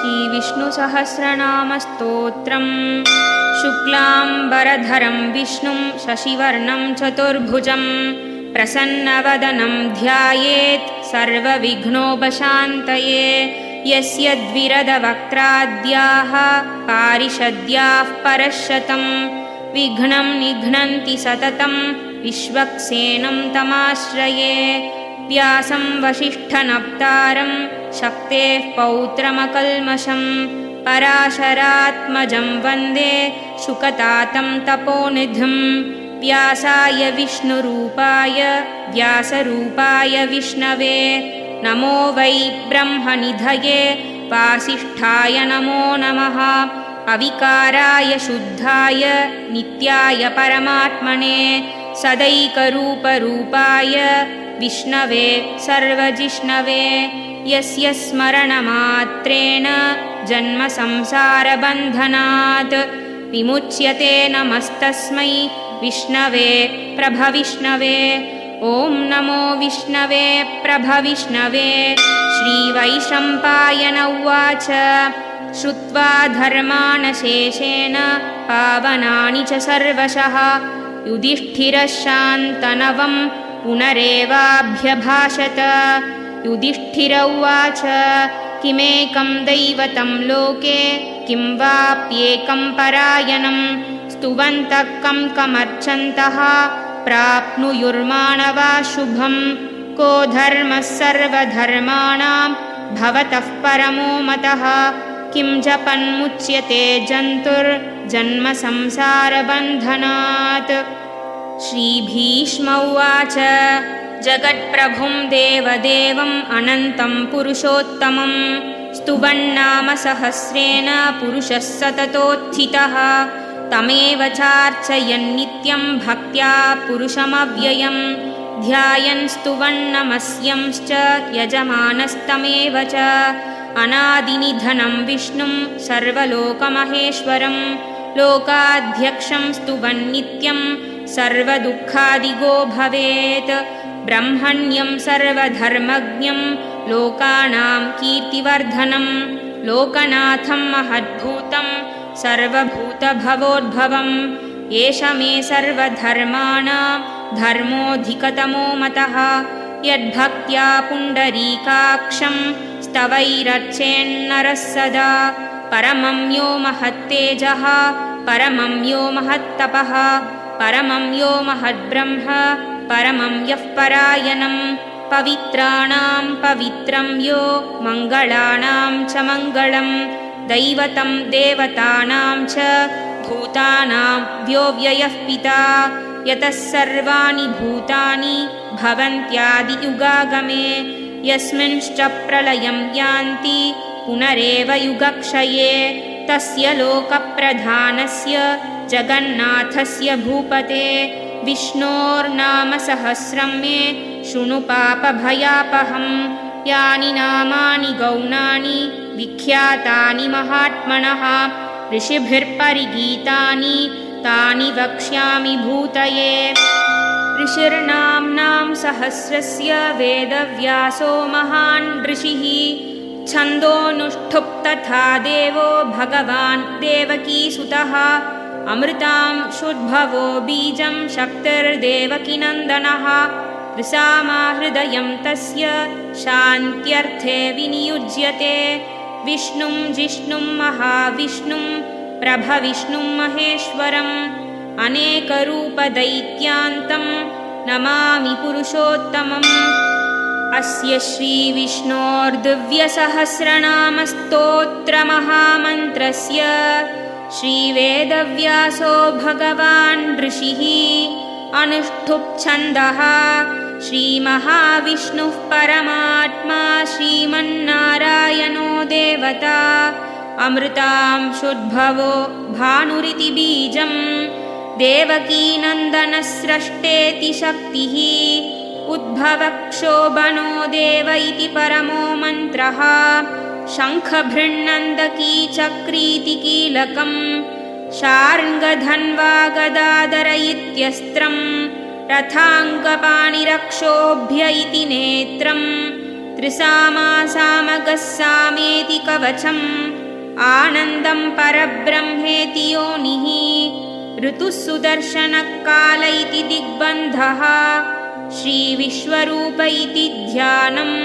श्रीविष्णुसहस्रनामस्तोत्रम् शुक्लाम्बरधरं विष्णुं शशिवर्णं चतुर्भुजं प्रसन्नवदनं ध्यायेत् सर्वविघ्नोपशान्तये। यस्य द्विरदवक्त्राद्याः पारिषद्याः परश्शतं विघ्नं निघ्नन्ति सततं विश्वक्सेनं तमाश्रये। व्यासं वसिष्ठनप्तारं शक्तेः पौत्रमकल्मषं पराशरात्मजं वन्दे शुकतातं तपोनिधिं। व्यासाय विष्णुरूपाय व्यासरूपाय विष्णवे नमो वै ब्रह्मनिधये वासिष्ठाय नमो नमः। अविकाराय शुद्धाय नित्याय परमात्मने सदैकरूपरूपाय विष्णवे सर्वजिष्णवे। यस्य स्मरणमात्रेण जन्मसंसारबन्धनात् विमुच्यते नमस्तस्मै विष्णवे प्रभविष्णवे। ॐ नमो विष्णवे प्रभविष्णवे। श्रीवैशम्पायन उवाच श्रुत्वा धर्माणशेषेण पावनानि च सर्वशः युधिष्ठिरः शान्तनवं पुनरेवाभ्यभाषत। युधिष्ठिर उवाच किमेकं दैवतं लोके किं वाप्येकं परायणं स्तुवन्तः कं कमर्चन्तः प्राप्नुयुर्माणवा शुभं। को धर्मः सर्वधर्माणां भवतः परमो मतः किं जपन्मुच्यते जन्तुर्जन्म संसारबन्धनात्। श्रीभीष्म उवाच जगत्प्रभुं देवदेवम् अनन्तं पुरुषोत्तमं स्तुवन्नाम सहस्रेण पुरुषः सततोत्थितः तमेव चार्चयन्नित्यं भक्त्या पुरुषमव्ययं ध्यायन् स्तुवन्नमस्यंश्च यजमानस्तमेव च। अनादिनिधनं विष्णुं सर्वलोकमहेश्वरं लोकाध्यक्षं स्तुवन्नित्यं सर्वदुःखादिगो भवेत्। ब्रह्मण्यं सर्वधर्मज्ञं लोकानां कीर्तिवर्धनं लोकनाथं महद्भूतं सर्वभूतभवोद्भवम्। एष मे सर्वधर्माणां धर्मोऽधिकतमो मतः यद्भक्त्या पुण्डरीकाक्षं स्तवैरर्चेन्नरः सदा। परमं यो महत्तेजः परमं यो महत्तपः परमं यो महद्ब्रह्म परमं यः परायणं पवित्राणां पवित्रं यो मङ्गलानां च मङ्गलं दैवतं देवतानां च भूतानां यो व्ययः पिता यतः सर्वाणि भूतानि भवन्त्यादियुगागमे यस्मिंश्च प्रलयं यान्ति पुनरेव युगक्षये तस्य लोकप्रधानस्य जगन्नाथस्य भूपते विष्णोर्नाम सहस्रं मे शृणु पापभयापहं। यानि नामानि गौणानि विख्यातानि महात्मनः ऋषिभिर्परिगीतानि तानि वक्ष्यामि भूतये। ऋषिर्नाम्नां सहस्रस्य वेदव्यासो महान् ऋषिः छन्दोऽनुष्ठुप् तथा देवो भगवान् देवकीसुतः अमृतांशुद्भवो बीजं शक्तिर्देवकीनन्दनः ऋसामा हृदयं तस्य शान्त्यर्थे विनियुज्यते। विष्णुं जिष्णुं महाविष्णुं प्रभविष्णुं महेश्वरम् अनेकरूपदैत्यान्तं नमामि पुरुषोत्तमम्। अस्य श्रीविष्णोर्दिव्यसहस्रनामस्तोत्रमहामन्त्रस्य श्रीवेदव्यासो भगवान् ऋषिः अनुष्ठुप् श्रीमहाविष्णुः परमात्मा श्रीमन्नारायणो देवता अमृतांशुद्भवो भानुरिति बीजं देवकीनन्दनस्रष्टेति शक्तिः उद्भवक्षोभनो देव इति परमो मन्त्रः शङ्खभृन्नन्दकी चक्रीति कीलकम् शार्ङ्गधन्वा गदाधर इत्यस्त्रम् रथाङ्गपाणिरक्षोभ्य इति नेत्रम् त्रिसामासामगस्सामेति कवचम् आनन्दं परब्रह्मेति योनिः ऋतुः सुदर्शनकाल इति दिग्बन्धः श्रीविश्वरूप इति ध्यानम्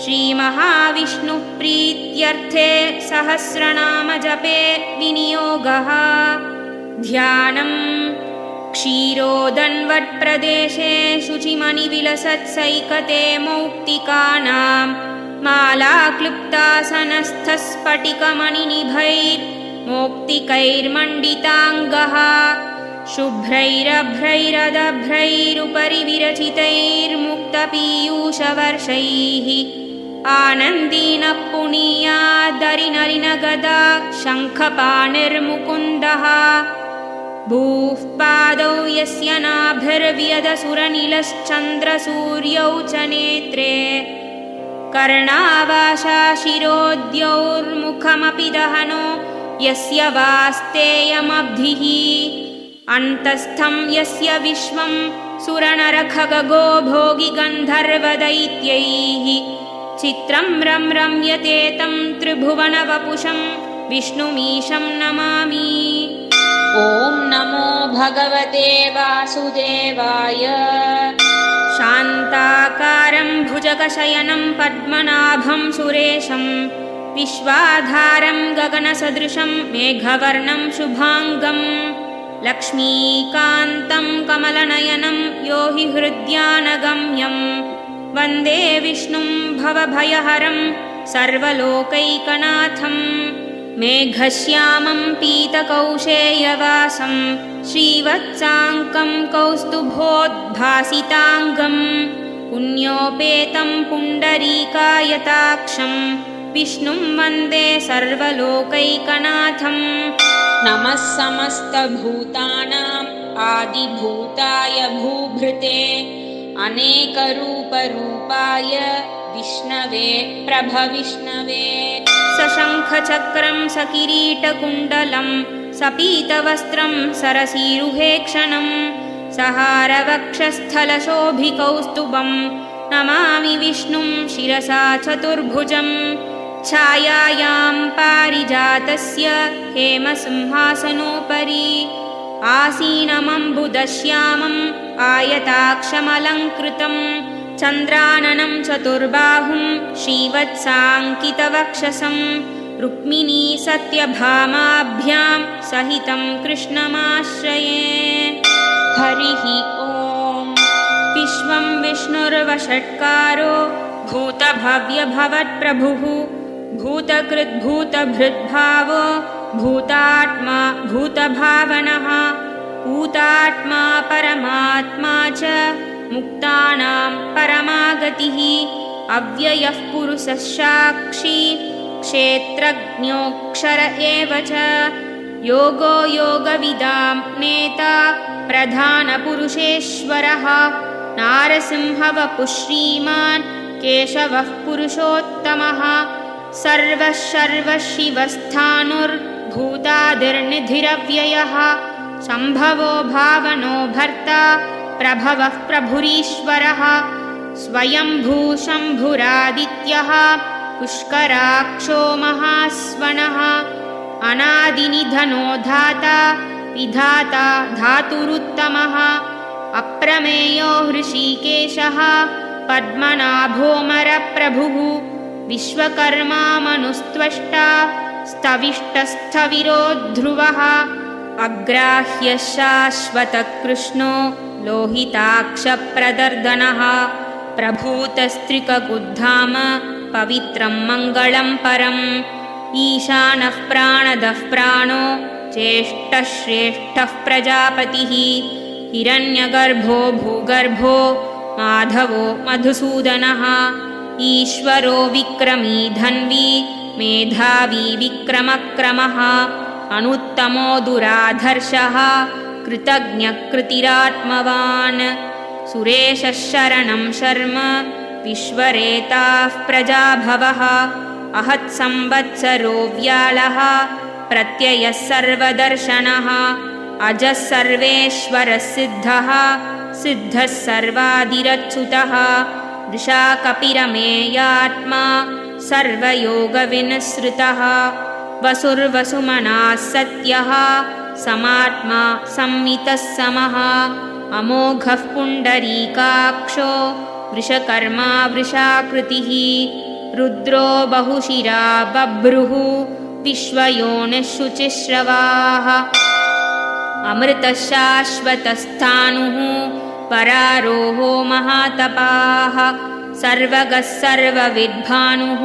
श्रीमहाविष्णुः प्रीत्यर्थे सहस्रनामजपे विनियोगः ध्यानम् क्षीरोदन्वट्प्रदेशे शुचिमणिविलसत्सैकते मौक्तिकानां मालाक्लुप्तासनस्थस्फटिकमणिनिभैर्मौक्तिकैर्मण्डिताङ्गः शुभ्रैरभ्रैरदभ्रैरुपरि विरचितैर्मुक्तपीयूषवर्षैः आनन्दीनः पुनीयादरिनलिनगदा शङ्खपाणिर्मुकुन्दः भूः पादौ यस्य नाभिर्व्यदसुरनिलश्चन्द्रसूर्यौ च नेत्रे कर्णावासा शिरोद्यौर्मुखमपि दहनो यस्य वास्तेयमब्धिः अन्तस्थं यस्य विश्वं सुरनरखगो भोगिगन्धर्वदैत्यैः चित्रं रम्यते तं त्रिभुवनवपुषं विष्णुमीशं नमामि। ॐ नमो भगवते वासुदेवाय। शान्ताकारं भुजगशयनं पद्मनाभं सुरेशं विश्वाधारं गगनसदृशं मेघवर्णं शुभाङ्गं लक्ष्मीकान्तं कमलनयनं योहि हृद्यानगम्यं वन्दे विष्णुं भवभयहरं सर्वलोकैकनाथं मेघश्यामं पीतकौशेयवासं श्रीवत्साङ्कं कौस्तुभोद्भासिताङ्गं पुण्योपेतं पुण्डरीकायताक्षं विष्णुं वन्दे सर्वलोकैकनाथम्। नमः समस्तभूतानाम् आदिभूताय भूभृते अनेकरूपरूपाय विष्णवे प्रभविष्णवे। सशङ्खचक्रं सकिरीटकुण्डलं सपीतवस्त्रं सरसीरुहेक्षणं सहारवक्षस्थलशोभिकौस्तुभं नमामि विष्णुं शिरसा चतुर्भुजं छायायां पारिजातस्य हेमसिंहासनोपरि आसीनमम्बुदश्यामम् आयताक्षमलङ्कृतं चन्द्राननं चतुर्बाहुं श्रीवत्साङ्कितवक्षसं रुक्मिणी सत्यभामाभ्यां सहितं कृष्णमाश्रये। हरिः ॐ। विश्वं विष्णुर्वषट्कारो भूतभव्यभवत्प्रभुः भूतकृद्भूतभृद्भावो भूतात्मा भूतभावनः भूतात्मा परमात्मा च मुक्तानां परमा गतिः अव्ययः पुरुषः साक्षी क्षेत्रज्ञोऽक्षर एव च योगो योगविदां नेता प्रधानपुरुषेश्वरः नारसिंहवपुः श्रीमान् केशवः पुरुषोत्तमः सर्वः सर्वशिवस्थाणुर्भूतादिर्निधिरव्ययः सम्भवो भावनो भर्ता प्रभवः प्रभुरीश्वरः स्वयंभू शम्भुरादित्यः पुष्कराक्षो महास्वनः अनादिनिधनो धाता विधाता धातुरुत्तमः अप्रमेयो हृषीकेशः पद्मनाभोऽमरप्रभुः विश्वकर्मा मनुस्त्वष्टा स्तविष्टस्थविरो ध्रुवः अग्राह्यः शाश्वतकृष्णो लोहिताक्षप्रदर्दनः प्रभूतस्त्रिकगुद्धाम पवित्रं मङ्गलं परम् ईशानः प्राणदः प्राणो ज्येष्ठः श्रेष्ठः प्रजापतिः हिरण्यगर्भो भूगर्भो माधवो मधुसूदनः ईश्वरो विक्रमी धन्वी मेधावी विक्रमक्रमः अनुत्तमो दुराधर्षः कृतज्ञकृतिरात्मवान् सुरेशः शरणं शर्म विश्वरेताः प्रजाभवः अहत्संवत्सरो व्याळः प्रत्ययः सर्वदर्शनः अजः सर्वेश्वरः सिद्धः सिद्धः सर्वादिरच्युतः वृषा कपिरमेयात्मा सर्वयोगविनिसृतः वसुर्वसुमनः सत्यः समात्मा संवितः समः अमोघः पुण्डरीकाक्षो वृषकर्मा वृषाकृतिः रुद्रो बहुशिरा बभ्रुः विश्वयोनिः शुचिश्रवाः अमृतः शाश्वतस्थाणुः परारोहो महातपाः सर्वगः सर्वविद्भानुः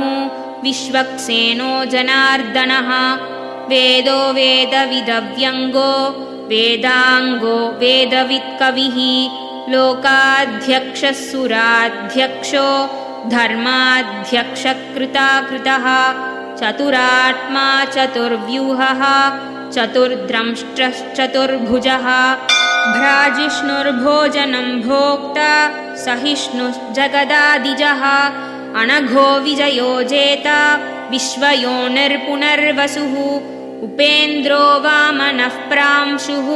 विश्वक्सेनो जनार्दनः वेदो वेदविदव्यङ्गो वेदाङ्गो वेदवित्कविः लोकाध्यक्षः सुराध्यक्षो धर्माध्यक्षकृताकृतः चतुरात्मा चतुर्व्यूहः चतुर्द्रंष्ट्रश्चतुर्भुजः भ्राजिष्णुर्भोजनं भोक्ता सहिष्णुश्जगदादिजः अनघो विजयो जेता विश्वयोनिर्पुनर्वसुः उपेन्द्रो वामनः प्रांशुः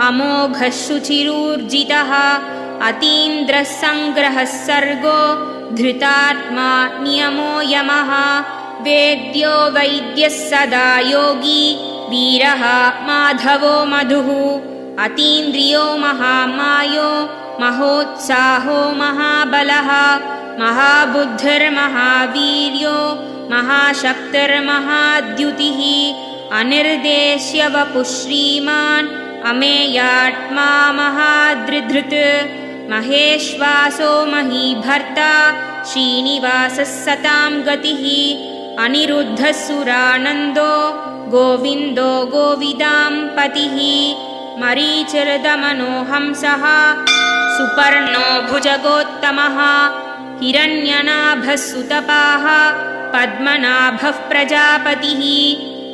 अमोघः शुचिरूर्जितः अतीन्द्रः सङ्ग्रहः सर्गो धृतात्मा नियमो यमः वेद्यो वैद्यः सदा योगी वीरः माधवो मधुः अतीन्द्रियो महामायो महोत्साहो महाबलः महाबुद्धिर्महावीर्यो महाशक्तिर्महाद्युतिः अनिर्देश्य वपुः श्रीमान् अमेयात्मा महादृधृत् महेश्वासो महीभर्ता श्रीनिवासः सतां गतिः अनिरुद्धः सुरानन्दो गोविन्दो गोविदां पतिः मरीचिर्दमनो हंसः सुपर्णो भुजगोत्तमः हिरण्यनाभः सुतपाः पद्मनाभः प्रजापतिः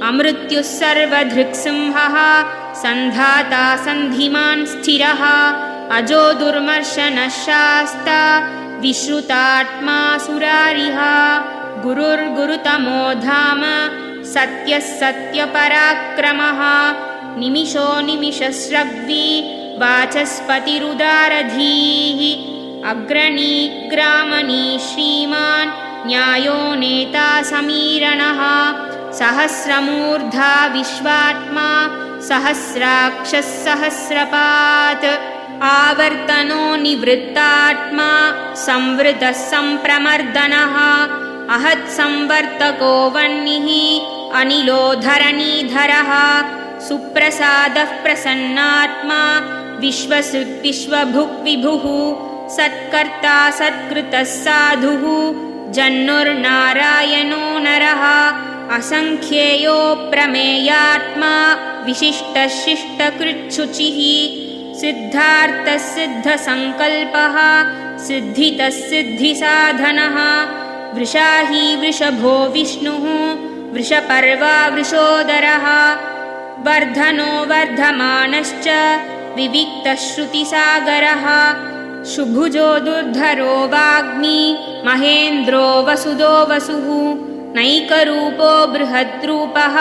अमृत्युः सर्वधृक्सिंहः सन्धाता सन्धिमान् स्थिरः अजो दुर्मर्शनः शास्ता विश्रुतात्मा सुरारिः गुरुर्गुरुतमो धाम सत्यः सत्यपराक्रमः निमिषो निमिषस्रग्वी वाचस्पतिरुदारधीः अग्रणी ग्रामणी श्रीमान् न्यायो नेता समीरणः सहस्रमूर्धा विश्वात्मा सहस्राक्षः सहस्रपात् आवर्तनो निवृत्तात्मा संवृतः सम्प्रमर्दनः अहत्संवर्तको वह्निः अनिलो धरणीधरः सुप्रसादः प्रसन्नात्मा विश्वसृग्विश्वभुक् विभुः सत्कर्ता सत्कृतः साधुः जन्नुर्नारायणो नरः असङ्ख्येयो प्रमेयात्मा विशिष्टः शिष्टकृच्छुचिः सिद्धार्थः सिद्धसङ्कल्पः सिद्धितः सिद्धिसाधनः वृषाही वृषभो विष्णुः वृषपर्वा वृषोदरः वर्धनो वर्धमानश्च विविक्तः श्रुतिसागरः शुभुजो दुर्धरो वाग्मी महेन्द्रो वसुदो वसुः नैकरूपो बृहद्रूपः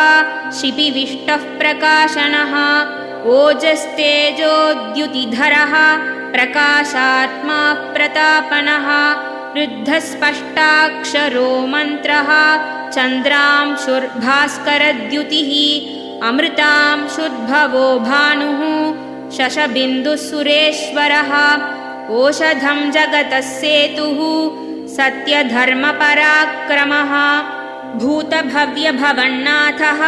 शिपिविष्टः प्रकाशनः ओजस्तेजोद्युतिधरः प्रकाशात्मा प्रतापनः वृद्धस्पष्टाक्षरो मन्त्रः चन्द्रांशुर्भास्करद्युतिः अमृतांशुद्भवो भानुः शशबिन्दुः सुरेश्वरः ओषधं जगतः सेतुः सत्यधर्मपराक्रमः भूतभव्यभवन्नाथः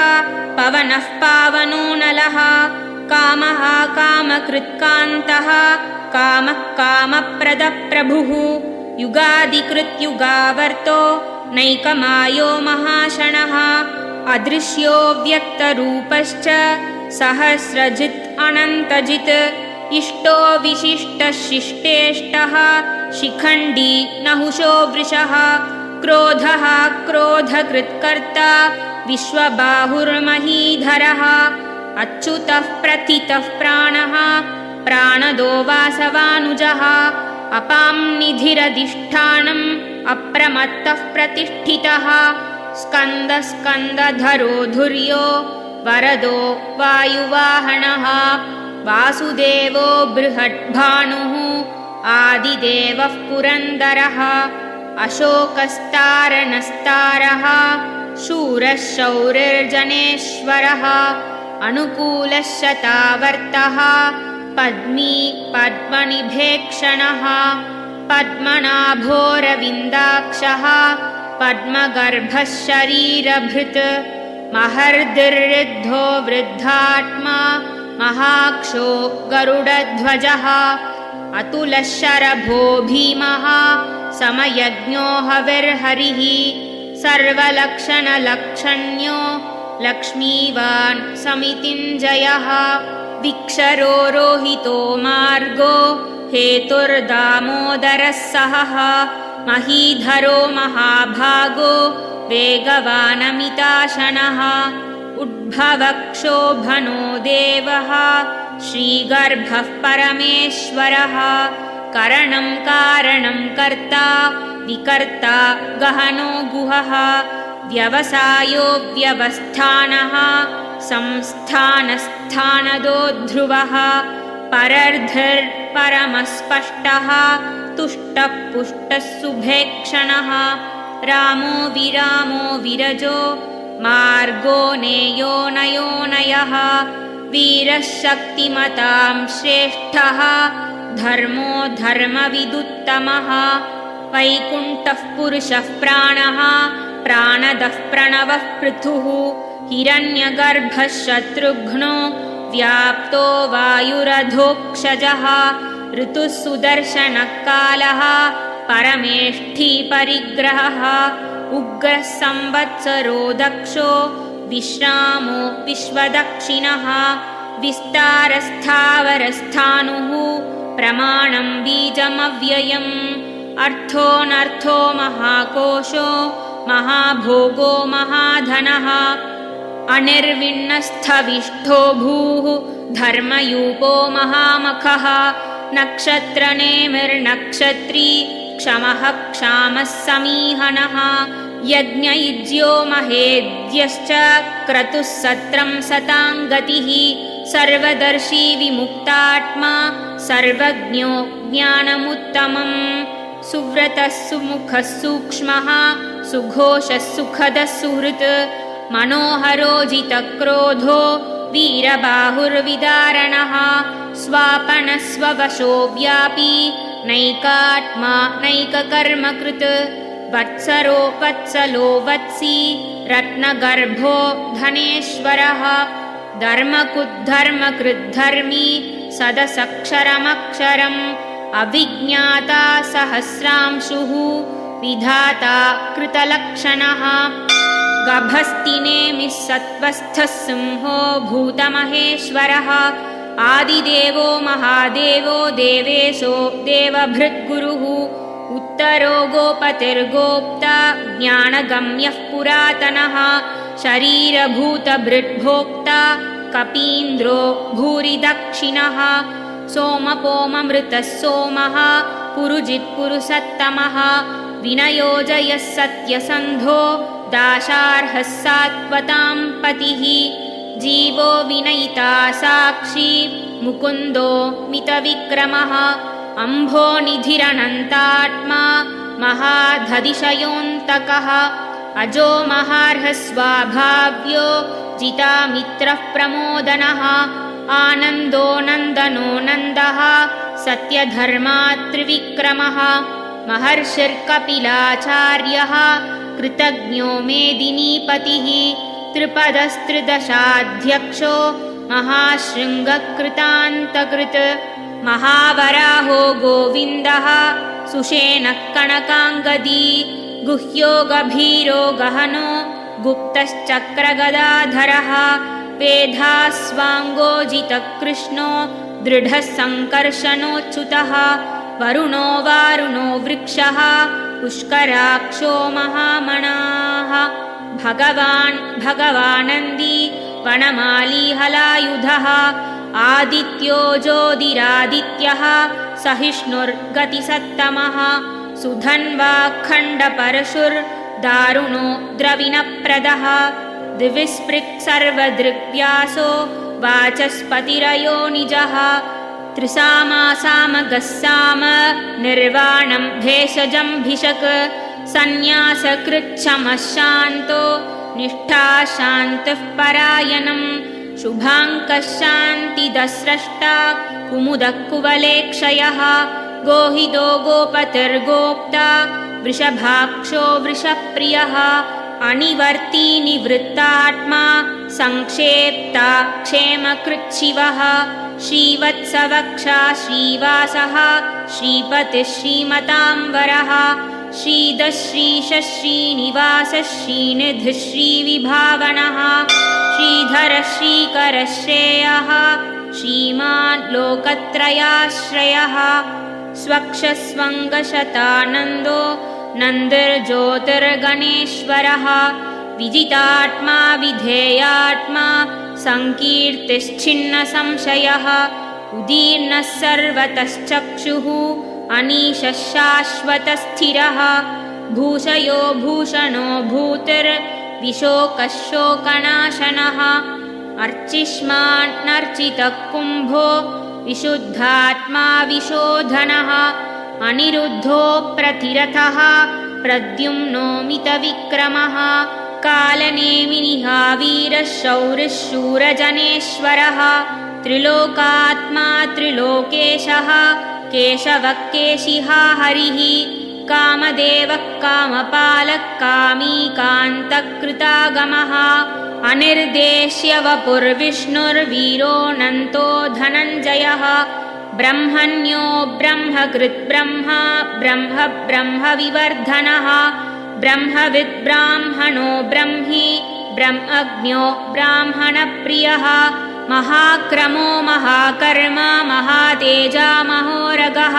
पवनः पावनो नलः कामः कामकृत्कान्तः कामः कामप्रदप्रभुः युगादिकृत्युगावर्तो नैकमायो महाशनः अदृश्यो व्यक्तरूपश्च सहस्रजित् अनन्तजित् इष्टो विशिष्टः शिष्टेष्टः शिखण्डी नहुषो वृषः क्रोधः क्रोधकृत्कर्ता विश्वबाहुर्महीधरः अच्युतः प्रथितः प्राणः प्राणदो वासवानुजः अपां निधिरधिष्ठानम् अप्रमत्तः प्रतिष्ठितः स्कन्दस्कन्दधरो धुर्यो वरदो वायुवाहनः वासुदेवो बृहद्भानुः आदिदेवः पुरन्दरः अशोकस्तारणस्तारः शूरः शौरिर्जनेश्वरः अनुकूलः शतावर्तः पद्मी पद्मनिभेक्षणः पद्मनाभोरविन्दाक्षः पद्मगर्भः शरीरभृत् महर्दिर्ऋद्धो वृद्धात्मा महाक्षो गरुडध्वजः अतुलः शरभो भीमः समयज्ञो हविर्हरिः सर्वलक्षणलक्षण्यो लक्ष्मीवान् समितिञ्जयः विक्षरो रोहितो मार्गो हेतुर्दामोदरः सहः महीधरो महाभागो वेगवानमिताशनः उद्भवक्षोभनो देवः श्रीगर्भः परमेश्वरः करणं कारणं कर्ता विकर्ता गहनो गुहः व्यवसायो व्यवस्थानः संस्थानस्थानदो ध्रुवः परर्धिर्परमस्पष्टः तुष्टः पुष्टः सुभेक्षणः रामो विरामो विरजो मार्गो नेयो नयोनयः वीरः शक्तिमतां श्रेष्ठः धर्मो धर्मविदुत्तमः वैकुण्ठः पुरुषः प्राणः प्राणदः प्रणवः पृथुः हिरण्यगर्भः शत्रुघ्नो व्याप्तो वायुरधोक्षजः ऋतुः सुदर्शनः कालः परमेष्ठी परिग्रहः उग्रः संवत्सरो दक्षो विश्रामो विश्वदक्षिणः विस्तारस्थावरस्थाणुः प्रमाणं बीजमव्ययम् अर्थोऽनर्थो महाकोशो महाभोगो महाधनः अनिर्विण्णस्थविष्ठो भूः धर्मयूपो महामखः नक्षत्रनेमिर्नक्षत्री क्षमः क्षामः समीहनः यज्ञयुज्यो महेद्यश्च क्रतुः सत्रं सताङ्गतिः सर्वदर्शी विमुक्तात्मा सर्वज्ञो ज्ञानमुत्तमम् सुव्रतः सुमुखः सूक्ष्मः सुघोषः सुखदः सुहृत् मनोहरो जितक्रोधो वीरबाहुर्विदारणः स्वापनः स्ववशो व्यापी नैकात्मा नैककर्मकृत् वत्सरो वत्सलो वत्सी रत्नगर्भो धनेश्वरः धर्मकृद्धर्मकृद्धर्मी सदसक्षरमक्षरम् अविज्ञाता सहस्रांशुः विधाता कृतलक्षणः गभस्तिनेमिः सत्त्वस्थः सिंहो भूतमहेश्वरः आदिदेवो महादेवो देवेशो देवभृद्गुरुः उत्तरो गोपतिर्गोप्ता ज्ञानगम्यः पुरातनः शरीरभूतभृद्भोक्ता कपीन्द्रो भूरिदक्षिणः सोमपोममृतः सोमः पुरुजित्पुरुषत्तमः विनयोजयः सत्यसन्धो दाशार्हः सात्वतां पतिः जीवो विनयिता साक्षी मुकुन्दो मितविक्रमः अम्भोनिधिरनन्तात्मा महाधतिशयोऽन्तकः अजो महार्हः स्वाभाव्यो जितामित्रः प्रमोदनः आनन्दो नन्दनो नन्दः सत्यधर्मात्रिविक्रमः महर्षिर्कपिलाचार्यः कृतज्ञो मेदिनीपतिः त्रिपदस्त्रिदशाध्यक्षो महाशृङ्गकृतान्तकृत् महावराहो गोविन्दः सुषेणः कनकाङ्गदी गुह्यो गभीरो गहनो गुप्तश्चक्रगदाधरः वेधास्वाङ्गोजितकृष्णो दृढः सङ्कर्षणोच्युतः वरुणो वारुणो वृक्षः पुष्कराक्षो महामणाः भगवान् भगवानन्दी वनमाली हलायुधः आदित्यो ज्योतिरादित्यः सहिष्णुर्गतिसत्तमः सुधन्वाखण्डपरशुर्दारुणो द्रविणप्रदः दिविस्पृक् सर्वदृग्व्यासो वाचस्पतिरयो निजः त्रिसामासामगस्साम निर्वाणं भेषजं भिषक् सन्न्यासकृच्छमः शान्तो निष्ठा शान्तिः परायणं शुभाङ्कः शान्तिदस्रष्टा कुमुदः कुवलेक्षयः गोहितो गोपतिर्गोप्ता वृषभाक्षो वृषप्रियः अनिवर्ती निवृत्तात्मा संक्षेप्ता क्षेमकृच्छिवः श्रीवत्सवक्षा श्रीवासः श्रीपतिः श्रीमताम्बरः श्रीधः श्रीशः श्रीनिवासः श्रीनिधिः श्रीविभावनः श्रीधरः श्रीकरः श्रेयः श्रीमान् लोकत्रयाश्रयः स्वक्षस्वङ्गशतानन्दो नन्दिर्ज्योतिर्गणेश्वरः विजितात्मा विधेयात्मा सङ्कीर्तिश्छिन्नसंशयः उदीर्णः सर्वतश्चक्षुः अनीशः शाश्वतस्थिरः भूषयो भूषणो भूतिर्विशोकः शोकनाशनः अर्चिष्मान्नर्चितः कुम्भो विशुद्धात्मा विशोधनः अनिरुद्धो प्रतिरथः प्रद्युम्नो मितविक्रमः कालनेमिनिः वीरः शौरिः शूरजनेश्वरः त्रिलोकात्मा त्रिलोकेशः केशवः केशिहा हरिः कामदेवः कामपालः कामी कान्तकृतागमः अनिर्देश्य वपुर्विष्णुर्वीरोऽनन्तो धनञ्जयः ब्रह्मण्यो ब्रह्मकृत् ब्रह्मा ब्रह्म ब्रह्मविवर्धनः ब्रह्मविद् ब्राह्मणो ब्रह्मी ब्रह्मज्ञो ब्राह्मणप्रियः महाक्रमो महाकर्मा महातेजा महोरगः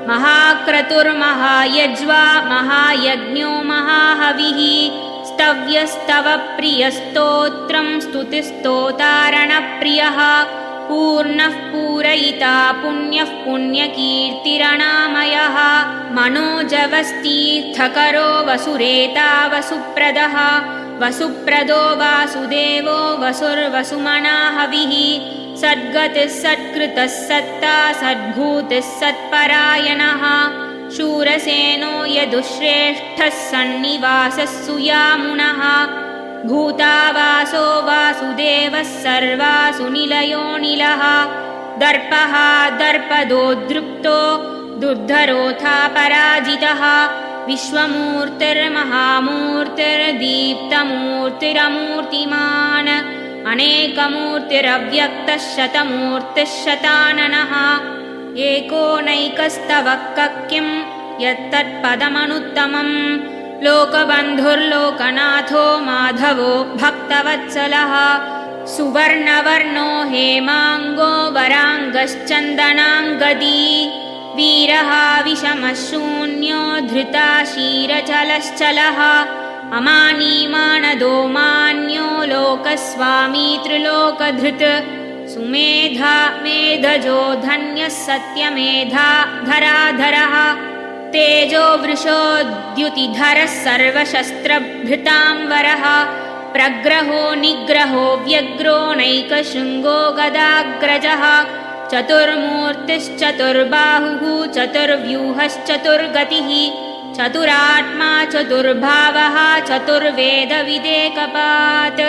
महाक्रतुर्महायज्वा महायज्ञो महाहविः स्तव्यस्तवप्रियस्तोत्रं स्तुतिस्तोतारणप्रियः पूर्णः पूरयिता पुण्यः पुण्यकीर्तिरणामयः मनोजवस्तीर्थकरो वसुरेता वसुप्रदः वसुप्रदो वासुदेवो वसुर्वसुमना हविः सद्गतिः सत्कृतः सत्ता सद्भूतिः सत्परायणः शूरसेनो यदुश्रेष्ठः सन्निवासः सुयामुनः भूतावासो वासुदेवः सर्वासु निलयोनिलः दर्पः दर्पदो दृप्तो दुर्धरोऽथा पराजितः विश्वमूर्तिर्महामूर्तिर्दीप्तमूर्तिरमूर्तिमान् अनेकमूर्तिरव्यक्तः शतमूर्तिः शताननः एकोनैकस्तवः किं यत्तत्पदमनुत्तमम् लोकबन्धुर्लोकनाथो माधवो भक्तवत्सलः सुवर्णवर्णो हेमाङ्गो वराङ्गश्चन्दनाङ्गदी वीरः विषमः शून्यो धृता क्षीरचलश्चलः अमानीमानदो मान्यो लोकस्वामी त्रिलोकधृत् सुमेधा मेधजो धन्यः सत्यमेधा धराधरः तेजो वृषोद्युतिधरः सर्वशस्त्रभृताम्बरः प्रग्रहो निग्रहो व्यग्रो नैकशृङ्गो गदाग्रजः चतुर्मूर्तिश्चतुर्बाहुः चतुर्व्यूहश्चतुर्गतिः चतुरात्मा चतुर्भावः चतुर्वेदविदेकपात्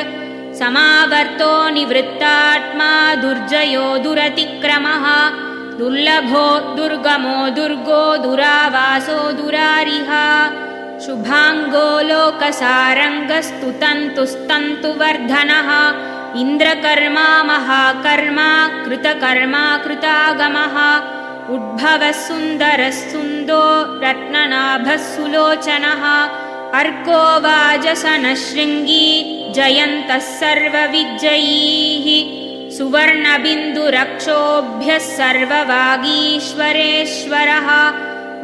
समावर्तो निवृत्तात्मा दुर्जयो दुरतिक्रमः दुर्लभो दुर्गमो दुर्गो दुरावासो दुरारिः शुभाङ्गो लोकसारङ्गस्तुतन्तुस्तन्तुवर्धनः इन्द्रकर्मा महाकर्मा कृतकर्मा कृतागमः उद्भवः सुन्दरः सुन्दो रत्ननाभः सुलोचनः अर्को वाजसनः शृङ्गी जयन्तः सर्वविजयीः सुवर्णबिन्दुरक्षोभ्यः सर्ववागीश्वरेश्वरः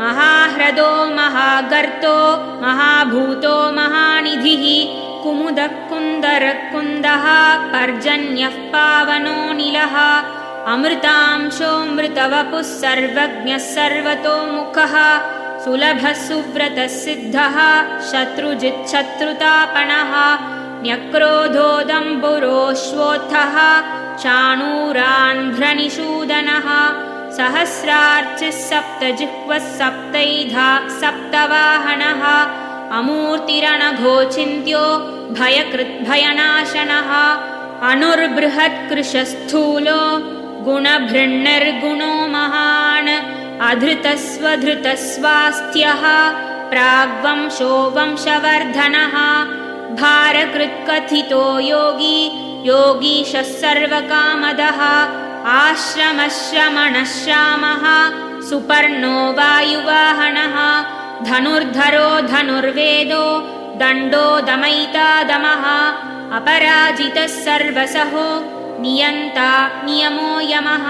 महाह्रदो महागर्तो महाभूतो महानिधिः कुमुदः कुन्दरः कुन्दः पर्जन्यः पावनो निलः अमृतांशोऽमृतवपुः सर्वज्ञः सर्वतोमुखः सुलभः सुव्रतः सिद्धः शत्रुजिच्छत्रुतापणः न्यक्रोधो दम्बुरोऽश्वोत्थः चाणूरान्ध्रनिषूदनः सहस्रार्चिः सप्तजिह्वः सप्तैधा सप्तवाहनः अमूर्तिरणघोचिन्त्यो भयकृद्भयनाशनः अनुर्बृहत्कृशस्थूलो गुणभृन्निर्गुणो महान् अधृतस्वधृतस्वास्थ्यः प्राग्वंशो वंशवर्धनः भारकृत्कथितो योगी योगीशः सर्वकामदः आश्रमश्रमणश्रामः सुपर्णो वायुवाहनः धनुर्धरो धनुर्वेदो दण्डो दमयिता दमः अपराजितः सर्वसहो नियन्ता नियमो यमः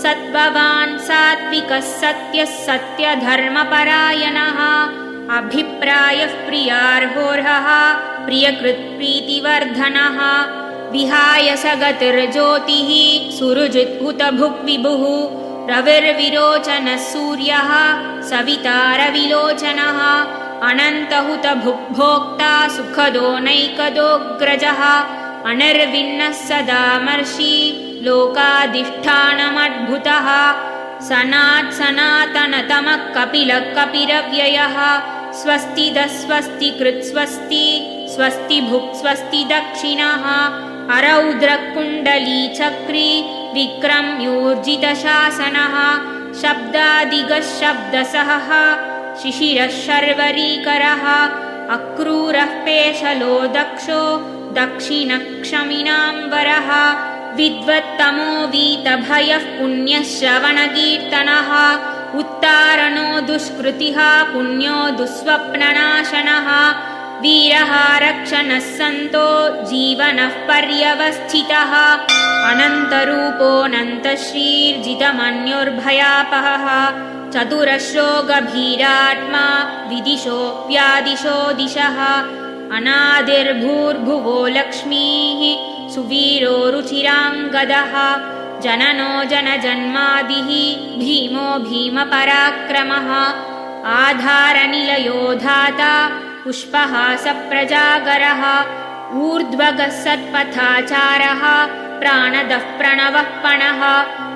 सत्त्ववान् सात्विकः सत्यः सत्यधर्मपरायणः अभिप्रायः प्रियार्होर्हः प्रियकृत्प्रीतिवर्धनः विहाय स गतिर्ज्योतिः सुहृजित् हुतभुग्विभुः रविर्विरोचनः सूर्यः सविता रविलोचनः अनन्तहुतभुग्भोक्ता सुखदो नैकदोऽग्रजः अनिर्विण्णः सदामर्षि लोकाधिष्ठानमद्भुतः सनातनतमः कपिलः कपिरव्ययः स्वस्तिदः स्वस्तिकृत् स्वस्ति स्वस्तिभुक् स्वस्ति दक्षिणः अरौद्रः कुण्डलीचक्री विक्रम्यूर्जितशासनः शब्दादिगः शब्दसहः शिशिरः शर्वरीकरः अक्रूरः पेशलो दक्षो दक्षिणक्षमिणाम्बरः विद्वत्तमो वीतभयः पुण्यः श्रवणकीर्तनः उत्तारणो दुष्कृतिः पुण्यो दुःस्वप्ननाशनः वीरः रक्षणः सन्तो जीवनः पर्यवस्थितः अनन्तरूपोऽनन्तश्रीर्जितमन्युर्भयापहः चतुरश्रो गभीरात्मा विदिशो व्यादिशो दिशः अनादिर्भूर्भुवो लक्ष्मीः सुवीरो रुचिराङ्गदः जननो जनजन्मादिः भीमो भीमपराक्रमः आधारनिलयो धाता पुष्पहासप्रजागरः ऊर्ध्वगः सत्पथाचारः प्राणदः प्रणवः पणः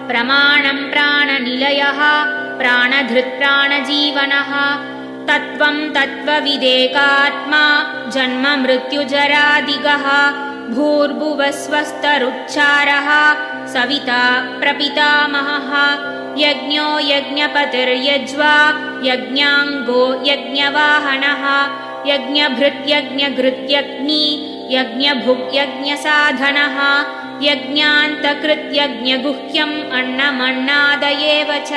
प्रमाणं प्राणनिलयः प्राणधृत्प्राणजीवनः तत्त्वं तत्त्वविदेकात्मा जन्ममृत्युजरादिगः भूर्भुवस्वस्तरुच्चारः सविता प्रपितामहः यज्ञो यज्ञपतिर्यज्वा यज्ञाङ्गो यज्ञवाहनः यज्ञभृत्यज्ञघृत्यग्नि यज्ञभुग्यज्ञसाधनः यज्ञान्तकृत्यज्ञगुह्यम् अन्नमन्नादयेव च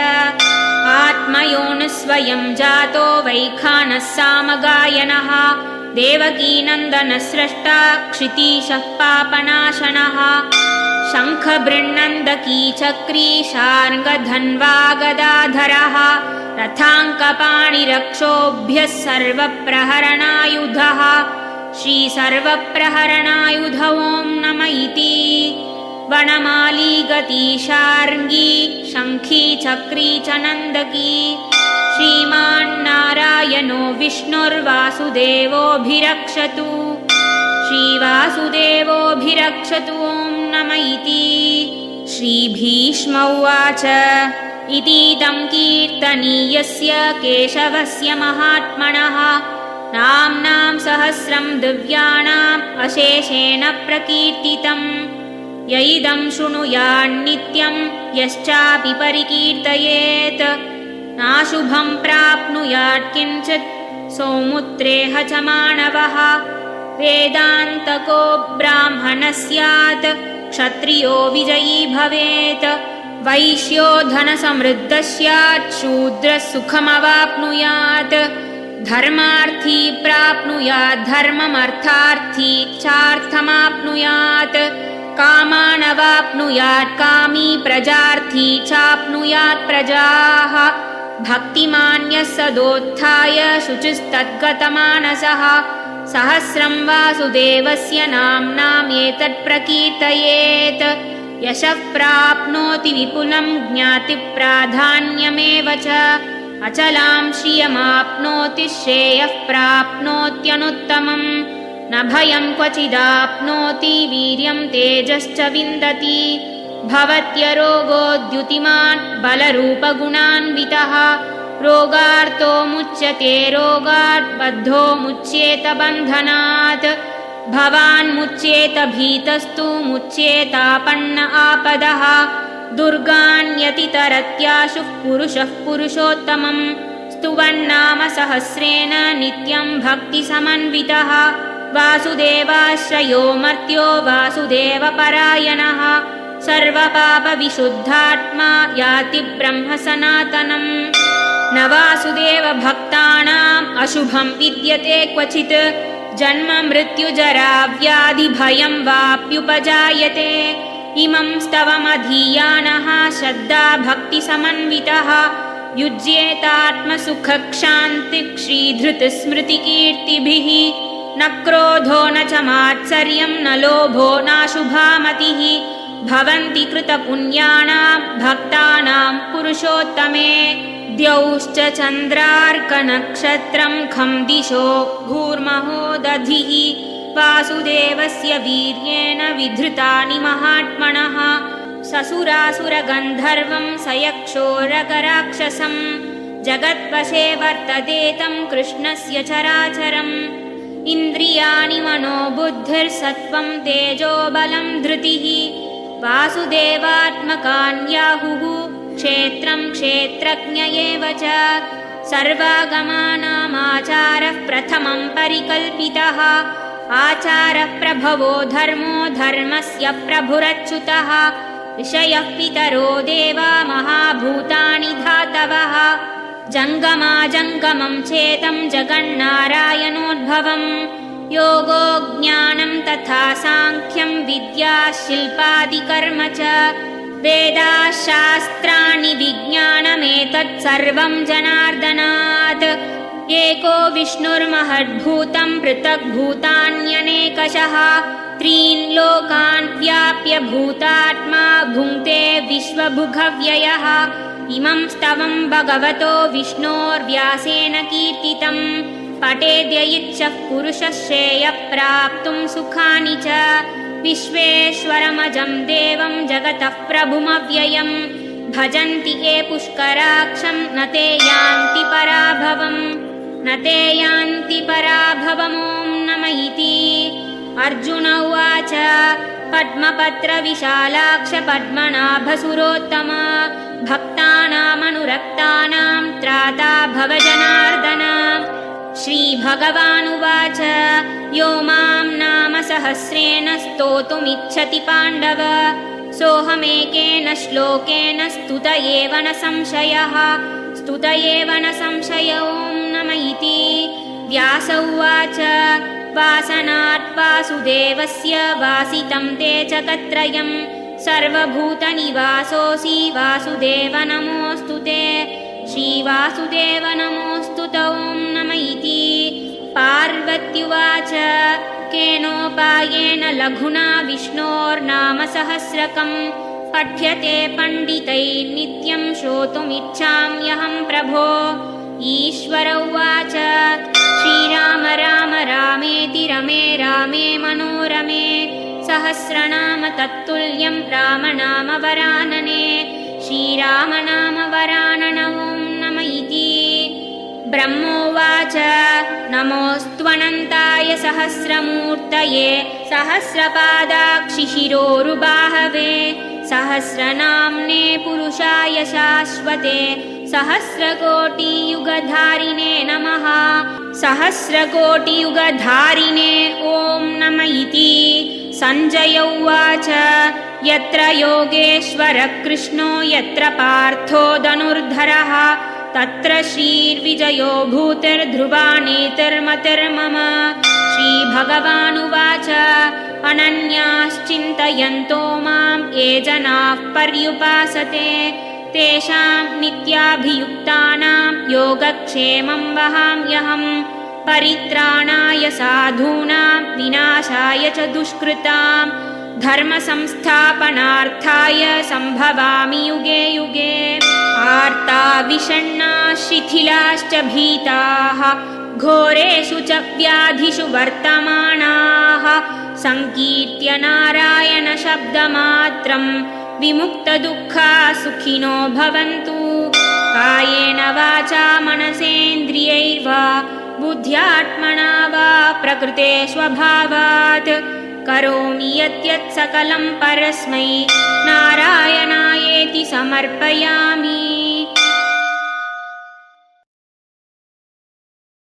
आत्मयोनिः स्वयं जातो वैखानः सामगायनः देवकीनन्दनः स्रष्टा क्षितीशः पापनाशनः शङ्खबृन्नन्दकी चक्री शार्ङ्गधन्वागदाधरः रथाङ्कपाणिरक्षोभ्यः सर्वप्रहरणायुधः श्रीसर्वप्रहरणायुध ॐ नम इति वनमाली गती शार्ङ्गी शङ्खी चक्री च नन्दकी श्रीमान्नारायणो विष्णुर्वासुदेवोऽभिरक्षतु श्रीवासुदेवोऽभिरक्षतु ॐ नम इति श्रीभीष्म उवाच इतीदं कीर्तनीयस्य केशवस्य महात्मनः नाम्नां सहस्रं दिव्यानाम् अशेषेण प्रकीर्तितम् य इदं शृणुयान्नित्यं यश्चापि परिकीर्तयेत् नाशुभं प्राप्नुयात् किञ्चित् सौमुत्रेह च मानवः वेदान्तको ब्राह्मणः स्यात् क्षत्रियो विजयी भवेत् वैश्यो धनसमृद्धः स्यात् शूद्रः सुखमवाप्नुयात् धर्मार्थी प्राप्नुयात् धर्ममर्थार्थी चार्थमाप्नुयात् कामानवाप्नुयात् कामी प्रजार्थी चाप्नुयात् प्रजाः भक्तिमान्यः सदोत्थाय शुचिस्तद्गतमानसः सहस्रं वासुदेवस्य नाम्नामेतत् प्रकीर्तयेत् यशः प्राप्नोति विपुलं ज्ञातिप्राधान्यमेव च अचलां श्रियमाप्नोति श्रेयः प्राप्नोत्यनुत्तमम् न भयं क्वचिदाप्नोति वीर्यं तेजश्च विन्दति भवत्यरोगोद्युतिमान् बलरूपगुणान्वितः रोगार्तो मुच्यते रोगात् बद्धो मुच्येत बन्धनात् भवान् मुच्येत भीतस्तु मुच्येतापन्न आपदः दुर्गान्यतितरत्याशुः पुरुषः पुरुषोत्तमम् स्तुवन्नाम सहस्रेण नित्यं भक्तिसमन्वितः वासुदेवाश्रयो मर्त्यो वासुदेवपरायणः सर्वपापविशुद्धात्मा याति ब्रह्म सनातनम् न वासुदेवभक्तानाम् अशुभं विद्यते क्वचित् जन्म मृत्युजरा व्याधिभयं वाप्युपजायते इमं स्तवमधीयानः श्रद्धा भक्तिसमन्वितः युज्येतात्मसुखक्षान्तिश्रीधृतस्मृतिकीर्तिभिः न क्रोधो न च मात्सर्यं न लोभो नाशुभा मतिः भवन्ति कृतपुण्यानां भक्तानां पुरुषोत्तमे द्यौश्च चन्द्रार्कनक्षत्रं खं दिशो भूर्महो दधिः वासुदेवस्य वीर्येण विधृतानि महात्मनः ससुरासुरगन्धर्वं सयक्षोरगराक्षसं जगद्वशे वर्तते तं कृष्णस्य चराचरम् इन्द्रियाणि मनोबुद्धिर्सत्त्वं तेजोबलं धृतिः वासुदेवात्मकान्याहुः क्षेत्रं क्षेत्रज्ञ एव च सर्वागमानामाचारः प्रथमं परिकल्पितः आचारः प्रभवो धर्मो धर्मस्य प्रभुरच्युतः ऋषयः पितरो देवा महाभूतानि धातवः जङ्गमाजङ्गमं चेतं जगन्नारायणोद्भवम् योगो ज्ञानं तथा साङ्ख्यं विद्या शिल्पादिकर्म च वेदाः शास्त्राणि विज्ञानमेतत् सर्वं जनार्दनात् एको विष्णुर्महद्भूतं पृथग्भूतान्यनेकशः त्रीन् लोकान् व्याप्य भूतात्मा भुङ्क्ते विश्वभुगव्ययः इमं स्तवं भगवतो विष्णोर्व्यासेन कीर्तितं पठेद्य इच्छः पुरुषः श्रेयः प्राप्तुं सुखानि च विश्वेश्वरमजं देवं जगतः प्रभुमव्ययम् भजन्ति ये पुष्कराक्षं न ते यान्ति पराभवम् न ते यान्ति पराभवमों नमः इति अर्जुन उवाच पद्मपत्रविशालाक्ष पद्मनाभसुरोत्तम भक्तानामनुरक्तानां त्राता भव जनार्दन श्रीभगवानुवाच यो मां नाम सहस्रेण स्तोतुमिच्छति पाण्डव सोऽहमेकेन श्लोकेन स्तुत एव न संशयः स्तुत एव न संशय ॐ नमः इति व्यास उवाच वासनात् वासुदेवस्य वासितं ते जगत्त्रयं सर्वभूतनिवासोऽसि वासुदेव नमोऽस्तु ते श्रीवासुदेव नमोऽस्तु ॐ नमः इति पार्वत्युवाच केनोपायेन लघुना विष्णोर्नाम सहस्रकं पठ्यते पण्डितैर्नित्यं श्रोतुमिच्छाम्यहं प्रभो ईश्वर उवाच श्रीराम राम रामेति रमे रामे मनोरमे सहस्रनाम तत्तुल्यं रामनाम वरानने श्रीरामनाम वरानन ॐ नमः इति ब्रह्मोवाच नमोऽस्त्वनन्ताय सहस्रमूर्तये सहस्रपादाक्षिशिरोरुबाहवे सहस्रनाम्ने पुरुषाय शाश्वते सहस्रकोटियुगधारिणे नमः सहस्रकोटियुगधारिणे ॐ नमः इति सञ्जय उवाच यत्र योगेश्वरः कृष्णो यत्र पार्थो धनुर्धरः तत्र श्रीर्विजयो भूतिर्ध्रुवानीतिर्मतिर्मम श्रीभगवानुवाच अनन्याश्चिन्तयन्तो मां ये जनाः पर्युपासते तेषां नित्याभियुक्तानां योगक्षेमं वहाम्यहम् परित्राणाय साधूनां विनाशाय च दुष्कृतां धर्मसंस्थापनार्थाय सम्भवामि युगे युगे आर्ता विषण्णा शिथिलाश्च भीताः घोरेषु च व्याधिषु वर्तमानाः सङ्कीर्त्य नारायणशब्दमात्रं विमुक्तदुःखा सुखिनो भवन्तु। कायेन वाचा मनसेन्द्रियैर्वा बुद्ध्यात्मना वा प्रकृते स्वभावात् करोमि यद्यत् सकलं परस्मै नारायणायेति समर्पयामि।